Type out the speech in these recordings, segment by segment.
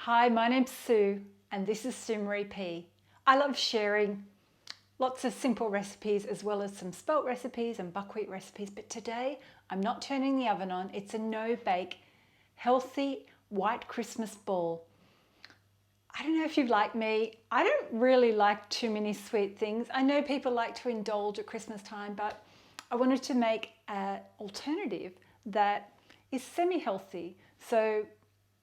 Hi, my name's Sue and this is Sue Marie P. I love sharing lots of simple recipes as well as some spelt recipes and buckwheat recipes, but today I'm not turning the oven on. It's a no-bake, healthy white Christmas ball. I don't know if you're like me, I don't really like too many sweet things. I know people like to indulge at Christmas time, but I wanted to make an alternative that is semi-healthy. So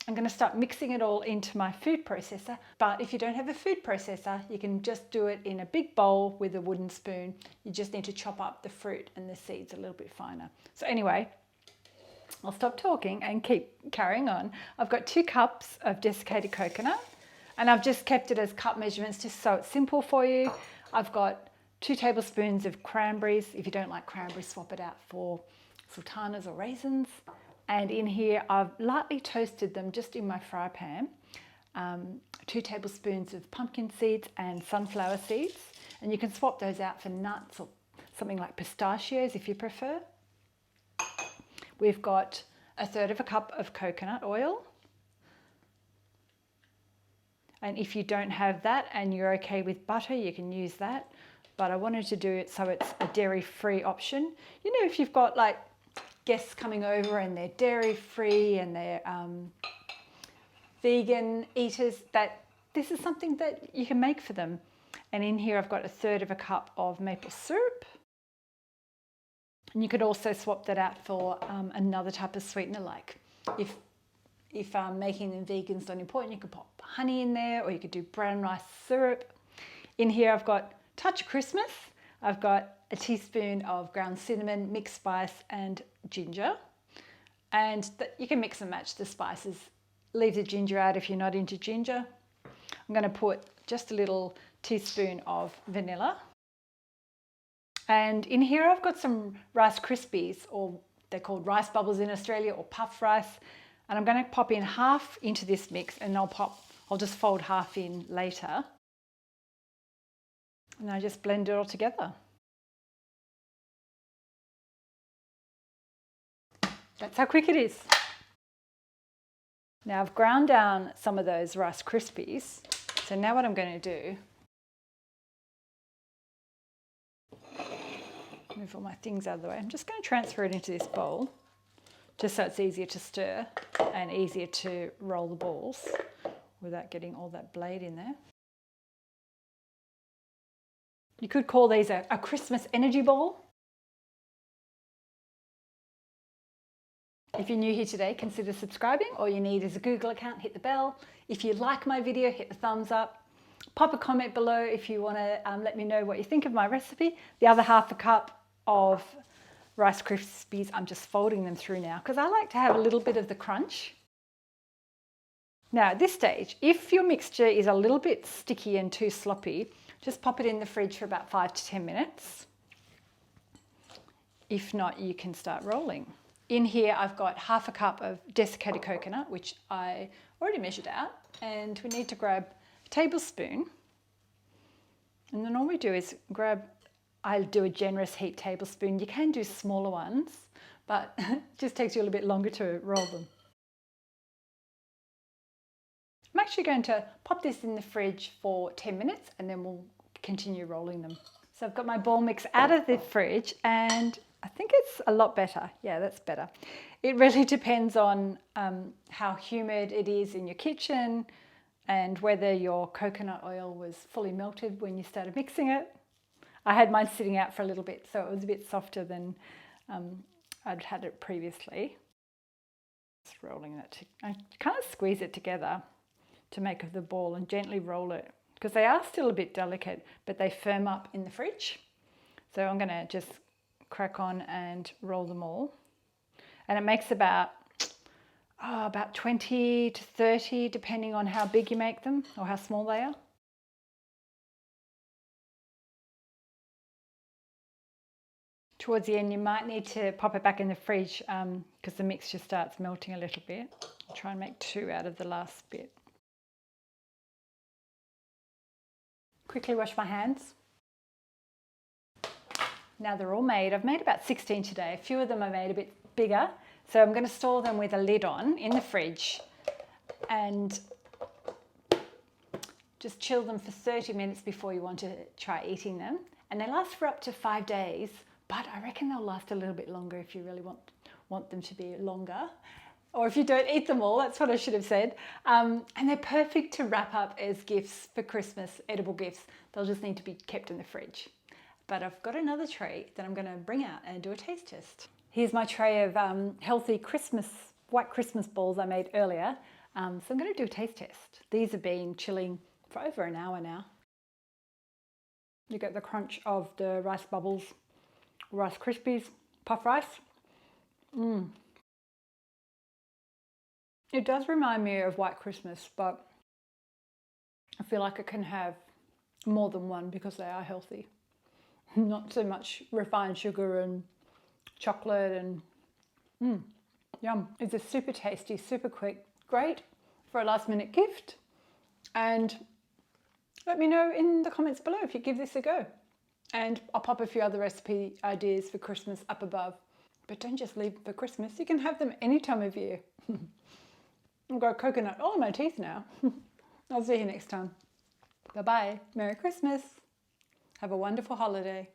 I'm going to start mixing it all into my food processor, but if you don't have a food processor, you can just do it in a big bowl with a wooden spoon. You just need to chop up the fruit and the seeds a little bit finer. So anyway, I'll stop talking and keep carrying on. I've got 2 cups of desiccated coconut and I've just kept it as cup measurements just so it's simple for you. I've got 2 tablespoons of cranberries. If you don't like cranberries, swap it out for sultanas or raisins. And in here, I've lightly toasted them just in my fry pan. 2 tablespoons of pumpkin seeds and sunflower seeds. And you can swap those out for nuts or something like pistachios if you prefer. We've got 1/3 cup of coconut oil. And if you don't have that and you're okay with butter, you can use that. But I wanted to do it so it's a dairy-free option. You know, if you've got like guests coming over and they're dairy-free and they're vegan eaters, that this is something that you can make for them. And in here I've got 1/3 cup of maple syrup. And you could also swap that out for another type of sweetener, like if making them vegan's not important, you could pop honey in there, or you could do brown rice syrup. In here I've got touch of Christmas. I've got a teaspoon of ground cinnamon, mixed spice and ginger. And you can mix and match the spices. Leave the ginger out if you're not into ginger. I'm going to put just a little teaspoon of vanilla. And in here I've got some Rice Krispies, or they're called rice bubbles in Australia, or puff rice. And I'm going to pop in half into this mix, and I'll just fold half in later. And I just blend it all together. That's how quick it is. Now I've ground down some of those Rice Krispies. So now what I'm going to do, move all my things out of the way. I'm just going to transfer it into this bowl, just so it's easier to stir and easier to roll the balls without getting all that blade in there. You could call these a Christmas energy ball. If you're new here today, consider subscribing. All you need is a Google account, hit the bell. If you like my video, hit the thumbs up. Pop a comment below if you want to let me know what you think of my recipe. The other 1/2 cup of Rice Krispies, I'm just folding them through now because I like to have a little bit of the crunch. Now at this stage, if your mixture is a little bit sticky and too sloppy, just pop it in the fridge for about 5 to 10 minutes. If not, you can start rolling. In here I've got 1/2 cup of desiccated coconut, which I already measured out, and we need to grab a tablespoon. And then all we do is I do a generous heat tablespoon. You can do smaller ones, but it just takes you a little bit longer to roll them. I'm actually going to pop this in the fridge for 10 minutes and then we'll continue rolling them. So I've got my ball mix out of the fridge and I think it's a lot better. Yeah, that's better. It really depends on how humid it is in your kitchen and whether your coconut oil was fully melted when you started mixing it. I had mine sitting out for a little bit, so it was a bit softer than I'd had it previously. Just rolling that. I kind of squeeze it together to make the ball and gently roll it because they are still a bit delicate, but they firm up in the fridge. So I'm going to just crack on and roll them all. And it makes about 20 to 30, depending on how big you make them or how small they are. Towards the end, you might need to pop it back in the fridge because the mixture starts melting a little bit. I'll try and make 2 out of the last bit. Quickly wash my hands. Now they're all made. I've made about 16 today. A few of them I made a bit bigger. So I'm going to store them with a lid on in the fridge. And Just chill them for 30 minutes before you want to try eating them. And they last for up to 5 days, but I reckon they'll last a little bit longer if you really want them to be longer. Or if you don't eat them all, that's what I should have said. And they're perfect to wrap up as gifts for Christmas, edible gifts. They'll just need to be kept in the fridge. But I've got another tray that I'm going to bring out and do a taste test. Here's my tray of healthy white Christmas balls I made earlier. So I'm going to do a taste test. These have been chilling for over an hour now. You get the crunch of the rice bubbles, Rice Krispies, puff rice. It does remind me of White Christmas, but I feel like I can have more than one because they are healthy. Not so much refined sugar and chocolate and yum. It's a super tasty, super quick, great for a last minute gift. And let me know in the comments below if you give this a go. And I'll pop a few other recipe ideas for Christmas up above. But don't just leave them for Christmas. You can have them any time of year. I've got coconut all in my teeth now. I'll see you next time. Bye-bye. Merry Christmas. Have a wonderful holiday.